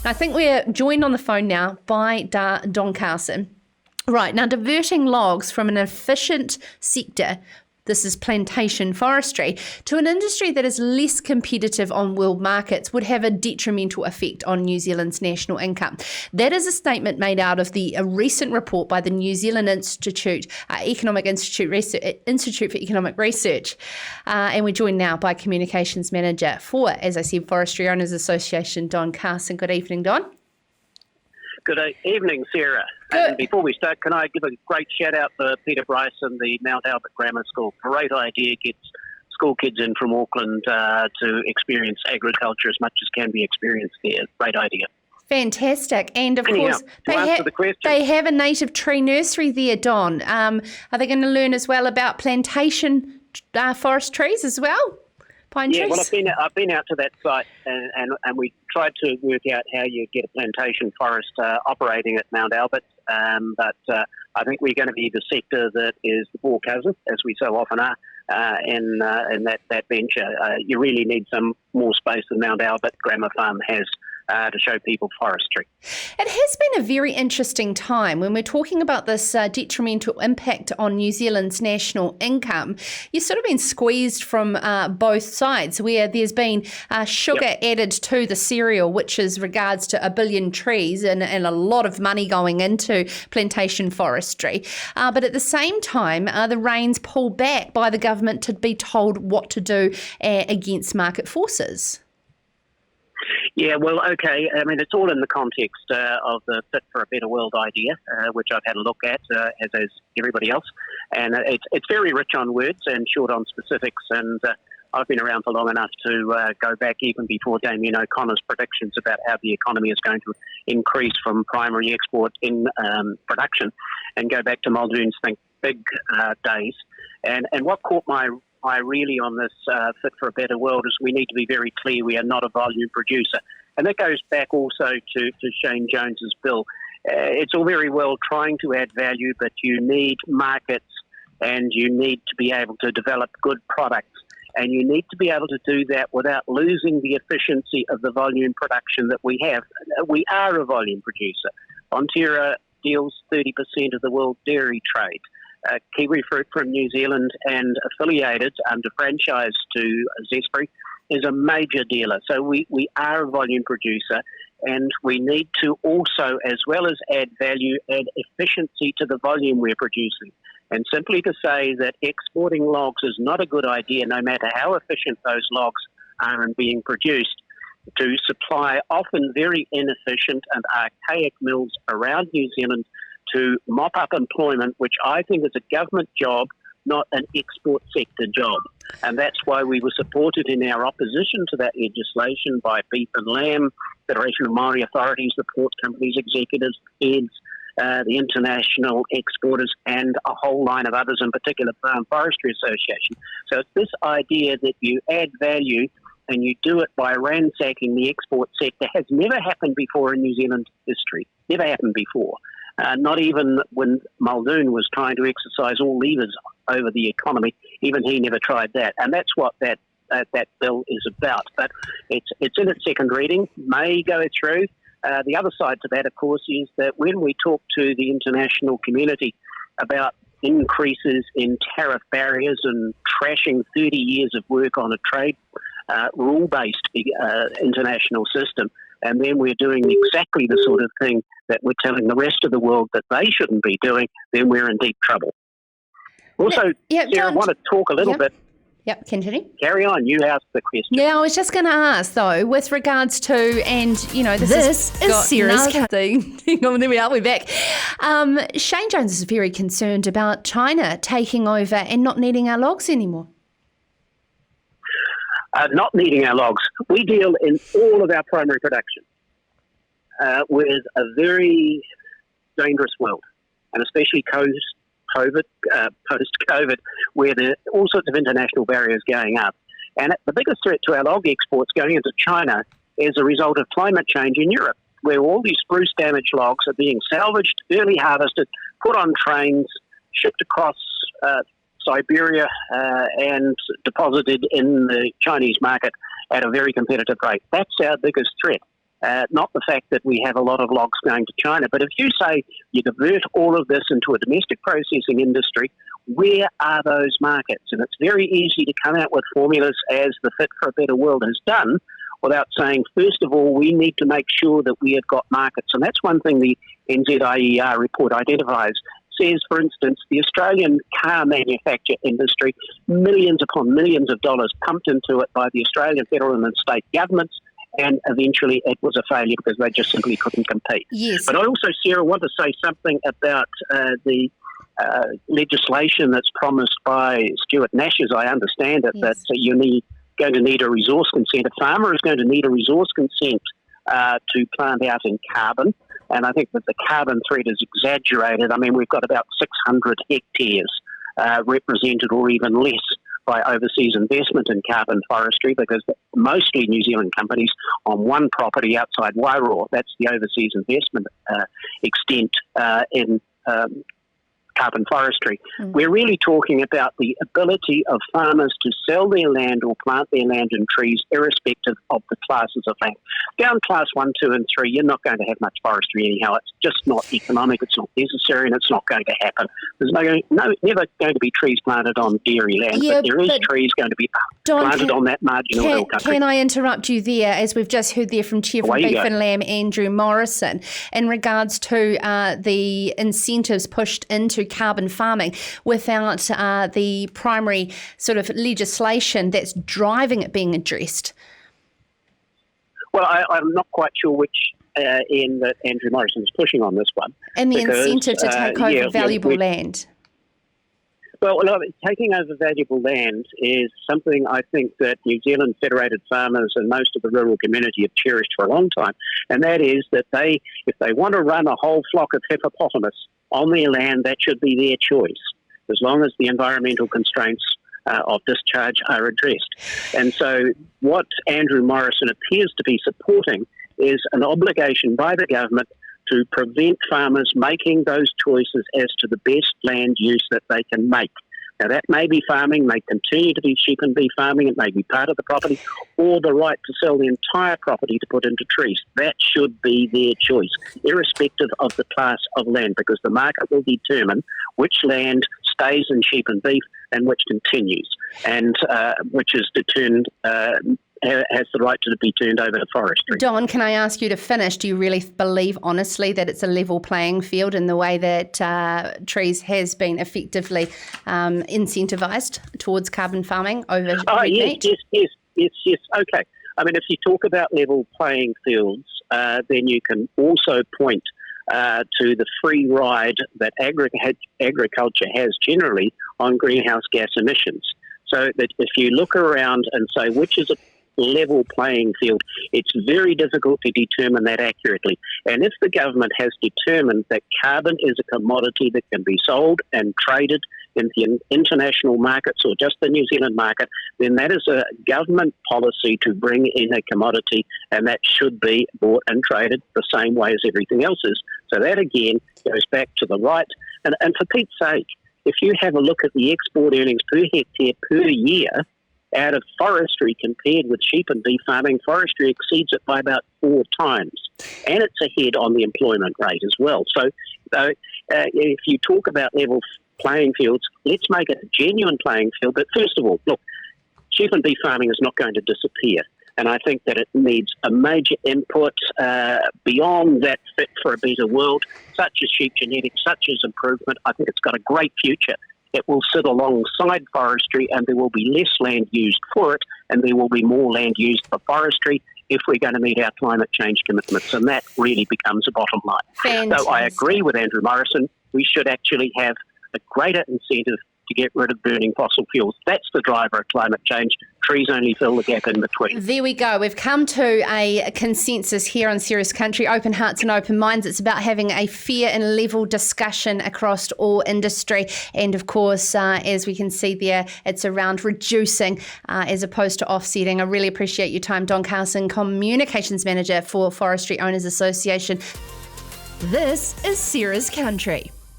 I think we're joined on the phone now by Don Carson. Right, now diverting logs from an efficient sector, this is plantation forestry, to an industry that is less competitive on world markets would have a detrimental effect on New Zealand's national income. That is a statement made out of a recent report by the New Zealand Institute for Economic Research. And we're joined now by Communications Manager for, as I said, Forestry Owners Association, Don Carson. Good evening, Don. Good evening, Sarah. Good. And before we start, can I give a great shout out to Peter Bryce and the Mount Albert Grammar School? Great idea, gets school kids in from Auckland to experience agriculture as much as can be experienced there. Great idea. Fantastic. And of course, they have a native tree nursery there, Don. Are they going to learn as well about plantation forest trees as well? Pine trees? Well, I've been out to that site and we tried to work out how you get a plantation forest operating at Mount Albert. But I think we're going to be the sector that is the poor cousin, as we so often are, in that venture. You really need some more space than Mount Albert Grammar Farm has to show people forestry. It has been a very interesting time when we're talking about this detrimental impact on New Zealand's national income. You've sort of been squeezed from both sides, where there's been sugar added to the cereal, which is regards to 1 billion trees and a lot of money going into plantation forestry. But at the same time, the reins pulled back by the government to be told what to do against market forces. Yeah, well, okay. I mean, it's all in the context of the Fit for a Better World idea, which I've had a look at, as has everybody else. And it's very rich on words and short on specifics. And I've been around for long enough to go back even before Damien O'Connor's predictions about how the economy is going to increase from primary export in production, and go back to Muldoon's Think Big days. And what caught my eye really on this Fit for a Better World is we need to be very clear we are not a volume producer. And that goes back also to Shane Jones's bill. It's all very well trying to add value, but you need markets and you need to be able to develop good products. And you need to be able to do that without losing the efficiency of the volume production that we have. We are a volume producer. Fonterra deals 30% of the world dairy trade. Kiwi Fruit from New Zealand and affiliated under franchise to Zespri is a major dealer. So we are a volume producer, and we need to also, as well as add value, add efficiency to the volume we're producing. And simply to say that exporting logs is not a good idea, no matter how efficient those logs are in being produced, to supply often very inefficient and archaic mills around New Zealand to mop up employment, which I think is a government job, not an export sector job. And that's why we were supported in our opposition to that legislation by Beef and Lamb, Federation of Maori Authorities, the port companies, executives, heads, the international exporters, and a whole line of others, in particular Farm Forestry Association. So it's this idea that you add value and you do it by ransacking the export sector has never happened before in New Zealand history. Never happened before. Not even when Muldoon was trying to exercise all levers over the economy. Even he never tried that. And that's what that bill is about. But it's in its second reading, may go through. The other side to that, of course, is that when we talk to the international community about increases in tariff barriers and trashing 30 years of work on a trade rule-based international system, and then we're doing exactly the sort of thing that we're telling the rest of the world that they shouldn't be doing, then we're in deep trouble. Also, Sarah, I want to talk a little bit. Yep, continue. Carry on, you asked the question. Yeah, I was just going to ask, though, with regards to, and, you know, this is serious. There we are, we're back. Shane Jones is very concerned about China taking over and not needing our logs anymore. Not needing our logs. We deal in all of our primary production with a very dangerous world, and especially post-COVID, where there are all sorts of international barriers going up. And the biggest threat to our log exports going into China is a result of climate change in Europe, where all these spruce damaged logs are being salvaged, early harvested, put on trains, shipped across Siberia and deposited in the Chinese market at a very competitive rate. That's our biggest threat. not the fact that we have a lot of logs going to China. But if you say you divert all of this into a domestic processing industry, where are those markets? And it's very easy to come out with formulas as the Fit for a Better World has done without saying, first of all, we need to make sure that we have got markets. And that's one thing the NZIER report identifies. Says, for instance, the Australian car manufacture industry, millions upon millions of dollars pumped into it by the Australian federal and state governments, and eventually it was a failure because they just simply couldn't compete. Yes. But I also, Sarah, want to say something about the legislation that's promised by Stuart Nash, as I understand it, Yes. that you're going to need a resource consent. A farmer is going to need a resource consent to plant out in carbon. And I think that the carbon threat is exaggerated. I mean, we've got about 600 hectares represented or even less by overseas investment in carbon forestry, because mostly New Zealand companies on one property outside Wairoa, that's the overseas investment extent in carbon forestry. We're really talking about the ability of farmers to sell their land or plant their land and trees irrespective of the classes of land. Down class 1, 2 and 3, you're not going to have much forestry anyhow. It's just not economic, it's not necessary, and it's not going to happen. There's never going to be trees planted on dairy land, but there is trees going to be planted on that marginal hill country. Can I interrupt you there, as we've just heard there from Chair from Beef and Lamb, Andrew Morrison, in regards to the incentives pushed into carbon farming without the primary sort of legislation that's driving it being addressed? Well, I'm not quite sure which end that Andrew Morrison is pushing on this one. And the incentive to take over valuable land. Well, taking over valuable land is something I think that New Zealand federated farmers and most of the rural community have cherished for a long time, and that is that if they want to run a whole flock of hippopotamus on their land, that should be their choice, as long as the environmental constraints of discharge are addressed. And so what Andrew Morrison appears to be supporting is an obligation by the government to prevent farmers making those choices as to the best land use that they can make. Now, that may be farming, may continue to be sheep and beef farming, it may be part of the property, or the right to sell the entire property to put into trees. That should be their choice, irrespective of the class of land, because the market will determine which land stays in sheep and beef and which continues, and which is determined has the right to be turned over to forestry. Don, can I ask you to finish? Do you really believe honestly that it's a level playing field in the way that trees has been effectively incentivised towards carbon farming over meat? Yes. Okay. I mean, if you talk about level playing fields, then you can also point to the free ride that agriculture has generally on greenhouse gas emissions. So that if you look around and say which is a level playing field, it's very difficult to determine that accurately. And if the government has determined that carbon is a commodity that can be sold and traded in the international markets or just the New Zealand market, then that is a government policy to bring in a commodity, and that should be bought and traded the same way as everything else is. So that again goes back to the right. And for Pete's sake, if you have a look at the export earnings per hectare per year out of forestry compared with sheep and beef farming, forestry exceeds it by about 4 times. And it's ahead on the employment rate as well. So if you talk about level playing fields, let's make it a genuine playing field. But first of all, look, sheep and beef farming is not going to disappear. And I think that it needs a major input beyond that Fit for a Better World, such as sheep genetics, such as improvement. I think it's got a great future. It will sit alongside forestry, and there will be less land used for it, and there will be more land used for forestry if we're going to meet our climate change commitments. And that really becomes a bottom line. Fantastic. So I agree with Andrew Morrison. We should actually have a greater incentive to get rid of burning fossil fuels. That's the driver of climate change. Trees only fill the gap in between. There we go. We've come to a consensus here on Serious Country, open hearts and open minds. It's about having a fair and level discussion across all industry. And of course, as we can see there, it's around reducing as opposed to offsetting. I really appreciate your time. Don Carson, Communications Manager for Forestry Owners Association. This is Serious Country.